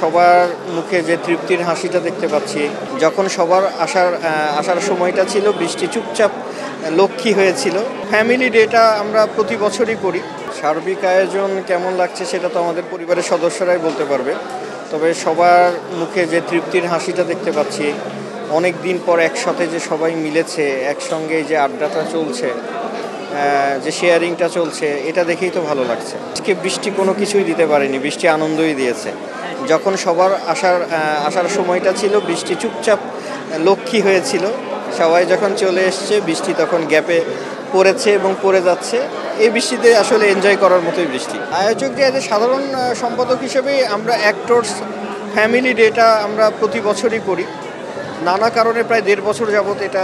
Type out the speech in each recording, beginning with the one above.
সবার মুখে যে তৃপ্তির হাসিটা দেখতে পাচ্ছি, যখন সবার আসার সময়টা ছিল, বৃষ্টি চুপচাপ লক্ষ্মী হয়েছিল। ফ্যামিলি ডেটা আমরা প্রতি বছরই করি। সার্বিক আয়োজন কেমন লাগছে সেটা তো আমাদের পরিবারের সদস্যরাই বলতে পারবে। তবে সবার মুখে যে তৃপ্তির হাসিটা দেখতে পাচ্ছি, অনেক দিন পর একসাথে যে সবাই মিলেছে, একসঙ্গে যে আড্ডাটা চলছে, যে শেয়ারিংটা চলছে, এটা দেখেই তো ভালো লাগছে। আজকে বৃষ্টি কোনো কিছুই দিতে পারেনি, বৃষ্টি আনন্দই দিয়েছে। যখন সবার আসার সময়টা ছিল, বৃষ্টি চুপচাপ লক্ষ্মী হয়েছিল। সবাই যখন চলে এসছে, বৃষ্টি তখন গ্যাপে পড়েছে এবং পড়ে যাচ্ছে। এই বৃষ্টিতে আসলে এনজয় করার মতোই বৃষ্টি। আয়োজক যে সাধারণ সম্পাদক হিসেবে আমরা অ্যাক্টরস ফ্যামিলি ডেটা আমরা প্রতি বছরই করি। নানা কারণে প্রায় 1.5 বছর যাবৎ এটা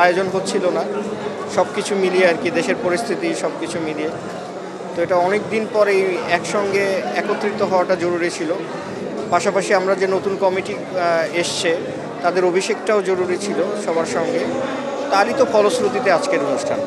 আয়োজন হচ্ছিল না, সব কিছু মিলিয়ে আর কি, দেশের পরিস্থিতি সব কিছু মিলিয়ে। তো এটা অনেক দিন পরে একসঙ্গে একত্রিত হওয়াটা জরুরি ছিল। পাশাপাশি আমরা যে নতুন কমিটি এসছে, তাদের অভিষেকটাও জরুরি ছিল সবার সঙ্গে। তারই তো ফলশ্রুতিতে আজকের অনুষ্ঠান।